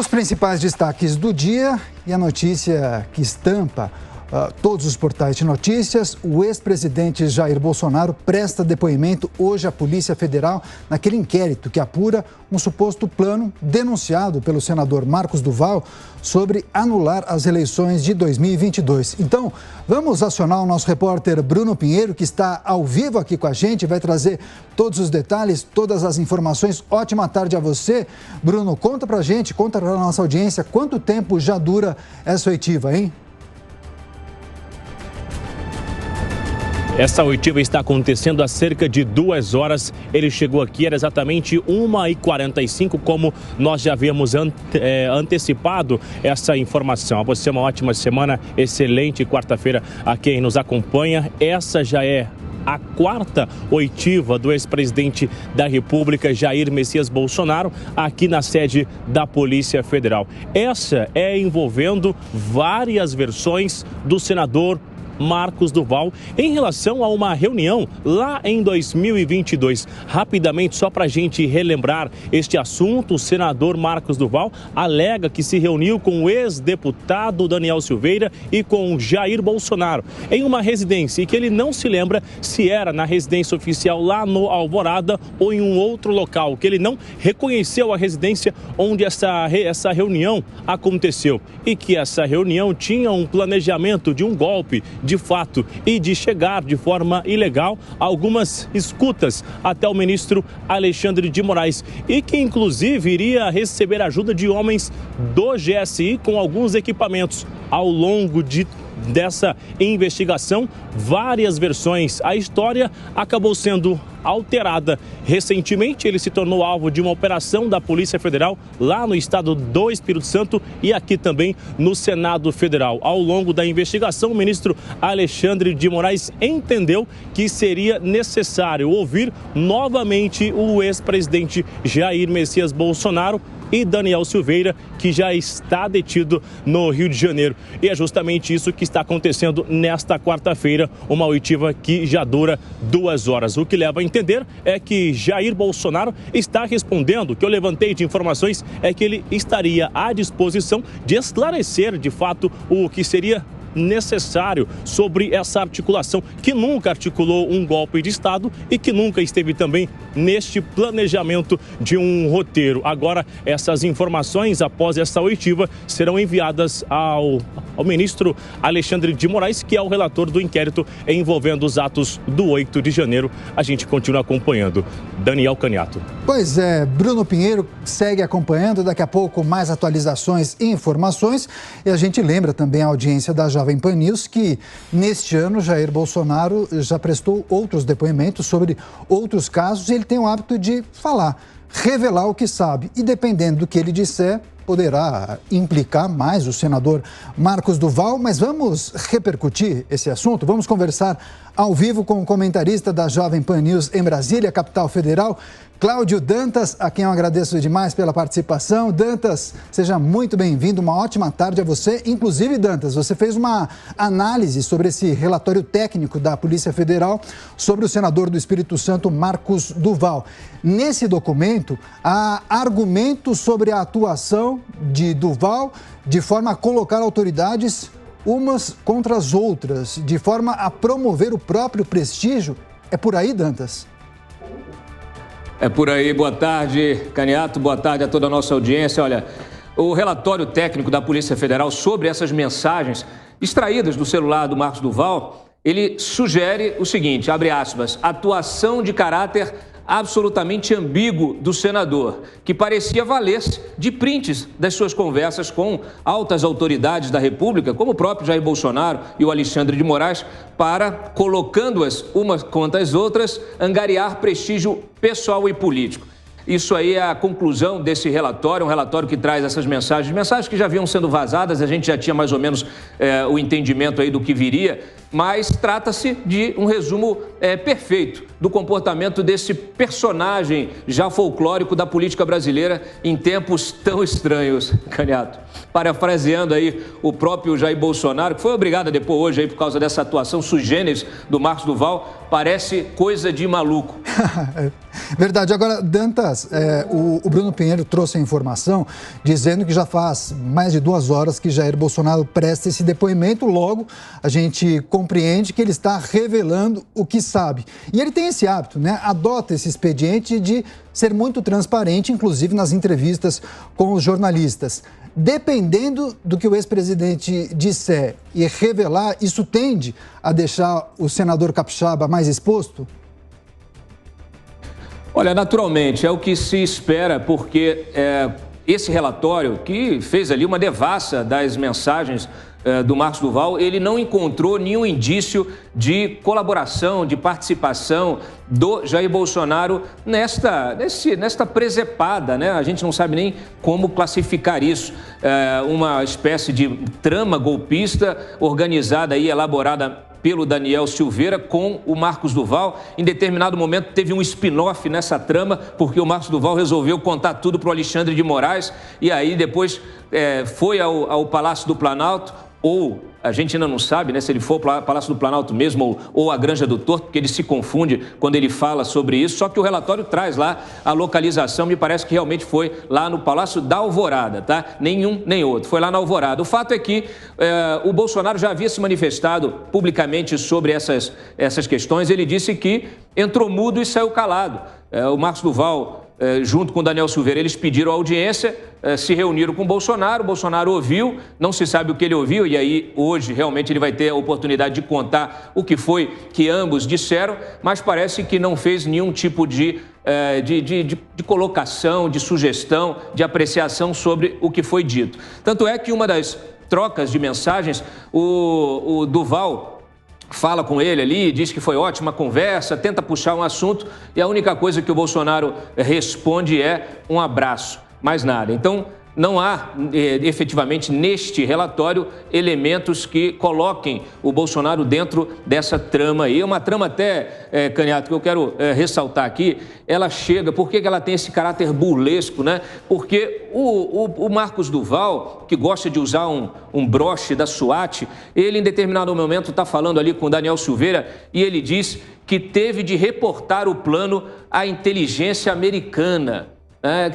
Os principais destaques do dia e a notícia que estampa todos os portais de notícias: o ex-presidente Jair Bolsonaro presta depoimento hoje à Polícia Federal naquele inquérito que apura um suposto plano denunciado pelo senador Marcos Duval sobre anular as eleições de 2022. Então, vamos acionar o nosso repórter Bruno Pinheiro, que está ao vivo aqui com a gente, vai trazer todos os detalhes, todas as informações. Ótima tarde a você. Bruno, conta pra gente, conta pra nossa audiência, quanto tempo já dura essa oitiva, hein? Essa oitiva está acontecendo há cerca de 2 horas. Ele chegou aqui, era exatamente 1h45, como nós já havíamos antecipado essa informação. A você uma ótima semana, excelente quarta-feira a quem nos acompanha. Essa já é a 4ª oitiva do ex-presidente da República, Jair Messias Bolsonaro, aqui na sede da Polícia Federal. Essa é envolvendo várias versões do senador Marcos Duval em relação a uma reunião lá em 2022. Rapidamente, só para a gente relembrar este assunto, o senador Marcos Duval alega que se reuniu com o ex-deputado Daniel Silveira e com Jair Bolsonaro em uma residência, e que ele não se lembra se era na residência oficial lá no Alvorada ou em um outro local, que ele não reconheceu a residência onde essa reunião aconteceu, e que essa reunião tinha um planejamento de um golpe de fato e de chegar de forma ilegal a algumas escutas até o ministro Alexandre de Moraes, e que inclusive iria receber ajuda de homens do GSI com alguns equipamentos. Ao longo dessa investigação, várias versões. A história acabou sendo alterada. Recentemente, ele se tornou alvo de uma operação da Polícia Federal lá no estado do Espírito Santo e aqui também no Senado Federal. Ao longo da investigação, o ministro Alexandre de Moraes entendeu que seria necessário ouvir novamente o ex-presidente Jair Messias Bolsonaro e Daniel Silveira, que já está detido no Rio de Janeiro. E é justamente isso que está acontecendo nesta quarta-feira, uma oitiva que já dura 2 horas. O que leva a entender é que Jair Bolsonaro está respondendo. O que eu levantei de informações é que ele estaria à disposição de esclarecer, de fato, o que seria necessário sobre essa articulação, que nunca articulou um golpe de Estado e que nunca esteve também neste planejamento de um roteiro. Agora, essas informações, após essa oitiva, serão enviadas ao ministro Alexandre de Moraes, que é o relator do inquérito envolvendo os atos do 8 de janeiro. A gente continua acompanhando. Daniel Caniato. Pois é, Bruno Pinheiro segue acompanhando, daqui a pouco mais atualizações e informações. E a gente lembra também a audiência da Jovem Pan News que neste ano Jair Bolsonaro já prestou outros depoimentos sobre outros casos, e ele tem o hábito de falar, revelar o que sabe, e dependendo do que ele disser, poderá implicar mais o senador Marcos Duval. Mas vamos repercutir esse assunto, vamos conversar ao vivo com o comentarista da Jovem Pan News em Brasília, capital federal, Cláudio Dantas, a quem eu agradeço demais pela participação. Dantas, seja muito bem-vindo, uma ótima tarde a você. Inclusive, Dantas, você fez uma análise sobre esse relatório técnico da Polícia Federal sobre o senador do Espírito Santo, Marcos Duval. Nesse documento, há argumentos sobre a atuação de Duval de forma a colocar autoridades umas contra as outras, de forma a promover o próprio prestígio. É por aí, Dantas? É por aí. Boa tarde, Caniato. Boa tarde a toda a nossa audiência. Olha, o relatório técnico da Polícia Federal sobre essas mensagens extraídas do celular do Marcos Duval, ele sugere o seguinte, abre aspas, atuação de caráter absolutamente ambíguo do senador, que parecia valer-se de prints das suas conversas com altas autoridades da República, como o próprio Jair Bolsonaro e o Alexandre de Moraes, para, colocando-as umas contra as outras, angariar prestígio pessoal e político. Isso aí é a conclusão desse relatório, um relatório que traz essas mensagens que já vinham sendo vazadas, a gente já tinha mais ou menos o entendimento aí do que viria, mas trata-se de um resumo perfeito do comportamento desse personagem já folclórico da política brasileira em tempos tão estranhos, Caniato. Parafraseando aí o próprio Jair Bolsonaro, que foi obrigado a depor hoje aí por causa dessa atuação sui generis do Marcos Duval, parece coisa de maluco. Verdade. Agora, Dantas, o Bruno Pinheiro trouxe a informação dizendo que já faz mais de 2 horas que Jair Bolsonaro presta esse depoimento, logo a gente compreende que ele está revelando o que sabe. E ele tem esse hábito, né? Adota esse expediente de ser muito transparente, inclusive nas entrevistas com os jornalistas. Dependendo do que o ex-presidente disser e revelar, isso tende a deixar o senador capixaba mais exposto? Olha, naturalmente, é o que se espera, porque esse relatório, que fez ali uma devassa das mensagens do Marcos Duval, ele não encontrou nenhum indício de colaboração, de participação do Jair Bolsonaro nesta presepada, né? A gente não sabe nem como classificar isso. Uma espécie de trama golpista organizada e elaborada pelo Daniel Silveira com o Marcos Duval. Em determinado momento teve um spin-off nessa trama, porque o Marcos Duval resolveu contar tudo para o Alexandre de Moraes e aí depois foi ao Palácio do Planalto, ou a gente ainda não sabe, né, se ele for ao Palácio do Planalto mesmo ou a Granja do Torto, porque ele se confunde quando ele fala sobre isso, só que o relatório traz lá a localização, me parece que realmente foi lá no Palácio da Alvorada, tá? Nenhum nem outro, foi lá na Alvorada. O fato é que o Bolsonaro já havia se manifestado publicamente sobre essas questões, ele disse que entrou mudo e saiu calado. O Marcos Duval, junto com o Daniel Silveira, eles pediram audiência, se reuniram com o Bolsonaro ouviu, não se sabe o que ele ouviu, e aí hoje realmente ele vai ter a oportunidade de contar o que foi que ambos disseram, mas parece que não fez nenhum tipo de colocação, de sugestão, de apreciação sobre o que foi dito. Tanto é que uma das trocas de mensagens, o Duval fala com ele ali, diz que foi ótima conversa, tenta puxar um assunto e a única coisa que o Bolsonaro responde é um abraço, mais nada. Então, não há efetivamente neste relatório elementos que coloquem o Bolsonaro dentro dessa trama aí. É uma trama até, Caniato, que eu quero ressaltar aqui, ela chega, por que ela tem esse caráter burlesco, né? Porque o Marcos Duval, que gosta de usar um broche da SWAT, ele em determinado momento está falando ali com o Daniel Silveira e ele diz que teve de reportar o plano à inteligência americana.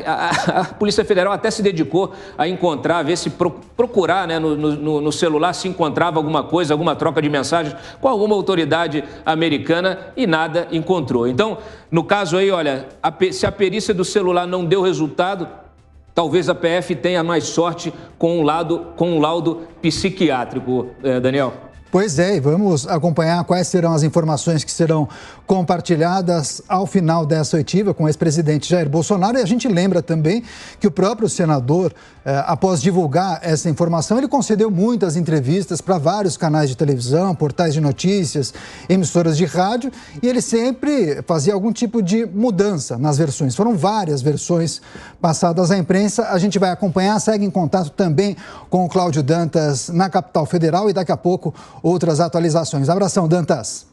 A Polícia Federal até se dedicou a encontrar, a ver se procurar, né, no celular se encontrava alguma coisa, alguma troca de mensagens com alguma autoridade americana e nada encontrou. Então, no caso aí, olha, se a perícia do celular não deu resultado, talvez a PF tenha mais sorte com um laudo psiquiátrico, Daniel. Pois é, e vamos acompanhar quais serão as informações que serão compartilhadas ao final dessa oitiva com o ex-presidente Jair Bolsonaro. E a gente lembra também que o próprio senador, após divulgar essa informação, ele concedeu muitas entrevistas para vários canais de televisão, portais de notícias, emissoras de rádio, e ele sempre fazia algum tipo de mudança nas versões. Foram várias versões passadas à imprensa. A gente vai acompanhar, segue em contato também com o Cláudio Dantas na capital federal e daqui a pouco outras atualizações. Abração, Dantas.